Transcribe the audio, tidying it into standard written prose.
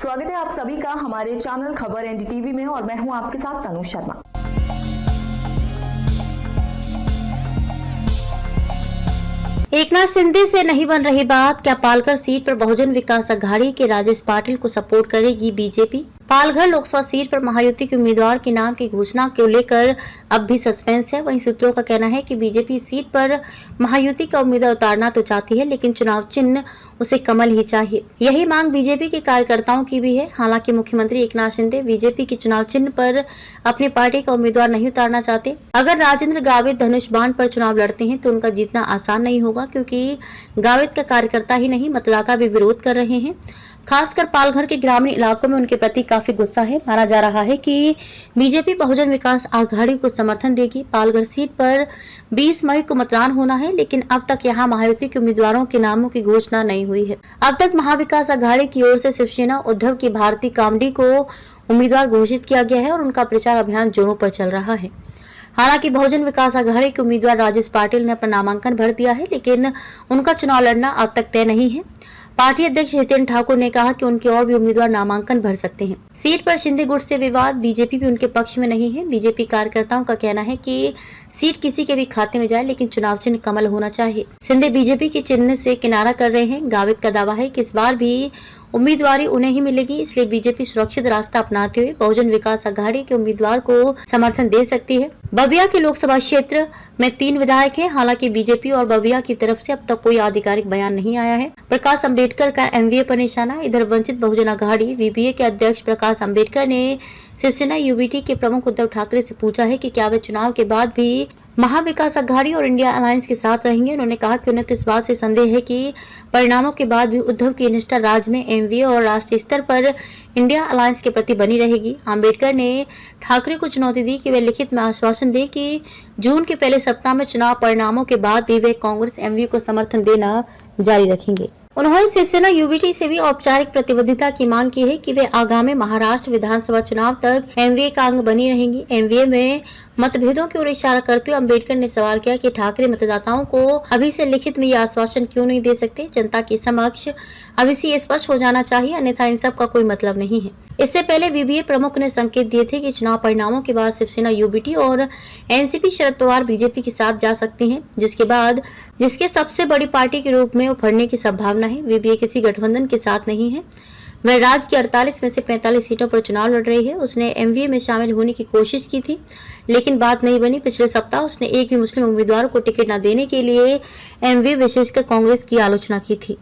स्वागत है आप सभी का हमारे चैनल खबर एनडीटीवी में और मैं हूं आपके साथ तनु शर्मा। एकनाथ शिंदे से नहीं बन रही बात, क्या पालघर सीट पर बहुजन विकास अघाड़ी के राजेश पाटिल को सपोर्ट करेगी बीजेपी? पालघर लोकसभा सीट पर महायुति के उम्मीदवार के नाम की घोषणा को लेकर अब भी सस्पेंस है। वहीं सूत्रों का कहना है कि बीजेपी सीट पर महायुति का उम्मीदवार उतारना तो चाहती है, लेकिन चुनाव चिन्ह उसे कमल ही चाहिए। यही मांग बीजेपी के कार्यकर्ताओं की भी है। हालांकि मुख्यमंत्री एकनाथ शिंदे बीजेपी के चुनाव चिन्ह पर अपनी पार्टी का उम्मीदवार नहीं उतारना चाहते। अगर राजेंद्र गावित धनुष बाण पर चुनाव लड़ते हैं तो उनका जीतना आसान नहीं होगा, क्योंकि गावित का कार्यकर्ता ही नहीं मतदाता भी विरोध कर रहे हैं। खासकर पालघर के ग्रामीण इलाकों में उनके प्रति काफी गुस्सा है। माना जा रहा है कि बीजेपी बहुजन विकास अघाड़ी को समर्थन देगी। पालघर सीट पर 20 मई को मतदान होना है, लेकिन अब तक यहां महायुति के उम्मीदवारों के नामों की घोषणा नहीं हुई है। अब तक महाविकास अघाड़ी की ओर से शिवसेना उद्धव की भारती कामडी को उम्मीदवार घोषित किया गया है और उनका प्रचार अभियान जोरों पर चल रहा है। हालांकि बहुजन विकास अघाड़ी के उम्मीदवार राजेश पाटिल ने अपना नामांकन भर दिया है, लेकिन उनका चुनाव लड़ना अब तक तय नहीं है। पार्टी अध्यक्ष हितेन्द्र ठाकुर ने कहा कि उनके और भी उम्मीदवार नामांकन भर सकते हैं। सीट पर शिंदे गुट से विवाद, बीजेपी भी उनके पक्ष में नहीं है। बीजेपी कार्यकर्ताओं का कहना है कि सीट किसी के भी खाते में जाए, लेकिन चुनाव चिन्ह कमल होना चाहिए। शिंदे बीजेपी के चिन्ह से किनारा कर रहे हैं। गावित का दावा है कि इस बार भी उम्मीदवारी उन्हें ही मिलेगी, इसलिए बीजेपी सुरक्षित रास्ता अपनाते हुए बहुजन विकास अघाड़ी के उम्मीदवार को समर्थन दे सकती है। बविया के लोकसभा क्षेत्र में 3 विधायक हैं। हालांकि बीजेपी और बविया की तरफ से अब तक कोई आधिकारिक बयान नहीं आया है। प्रकाश अम्बेडकर का एमवीए पर निशाना। इधर वंचित बहुजन अघाड़ी वीबीए के अध्यक्ष प्रकाश अम्बेडकर ने शिवसेना यूबीटी के प्रमुख उद्धव ठाकरे से पूछा है कि क्या वे चुनाव के बाद भी महाविकास अघाड़ी और इंडिया अलायंस के साथ रहेंगे। उन्होंने कहा कि उन्हें इस बात से संदेह है कि परिणामों के बाद भी उद्धव की निष्ठा राज्य में एमवीए और राष्ट्रीय स्तर पर इंडिया अलायंस के प्रति बनी रहेगी। अम्बेडकर ने ठाकरे को चुनौती दी कि वे लिखित में आश्वासन दें कि जून के पहले सप्ताह में चुनाव परिणामों के बाद भी वे कांग्रेस एमवीए को समर्थन देना जारी रखेंगे। उन्होंने शिवसेना यूबीटी से भी औपचारिक प्रतिबद्धता की मांग की है कि वे आगामी महाराष्ट्र विधानसभा चुनाव तक एमवीए का अंग बनी रहेंगी। एमवीए में मतभेदों की ओर इशारा करते हुए अम्बेडकर ने सवाल किया कि ठाकरे मतदाताओं को अभी से लिखित में यह आश्वासन क्यों नहीं दे सकते। जनता के समक्ष अभी से ये स्पष्ट हो जाना चाहिए, अन्यथा इन सब का कोई मतलब नहीं है। इससे पहले वीबीए प्रमुख ने संकेत दिए थे कि चुनाव परिणामों के बाद शिवसेना यूबीटी और एनसीपी शरद पवार बीजेपी के साथ जा सकते हैं, जिसके बाद जिसके सबसे बड़ी पार्टी के रूप में उभरने की संभावना है। वीबीए किसी गठबंधन के साथ नहीं है। वह राज्य की 48 में से 45 सीटों पर चुनाव लड़ रही है। उसने एमवीए में शामिल होने की कोशिश की थी, लेकिन बात नहीं बनी। पिछले सप्ताह उसने एक भी मुस्लिम उम्मीदवार को टिकट न देने के लिए एमवीए विशेषकर कांग्रेस की आलोचना की थी।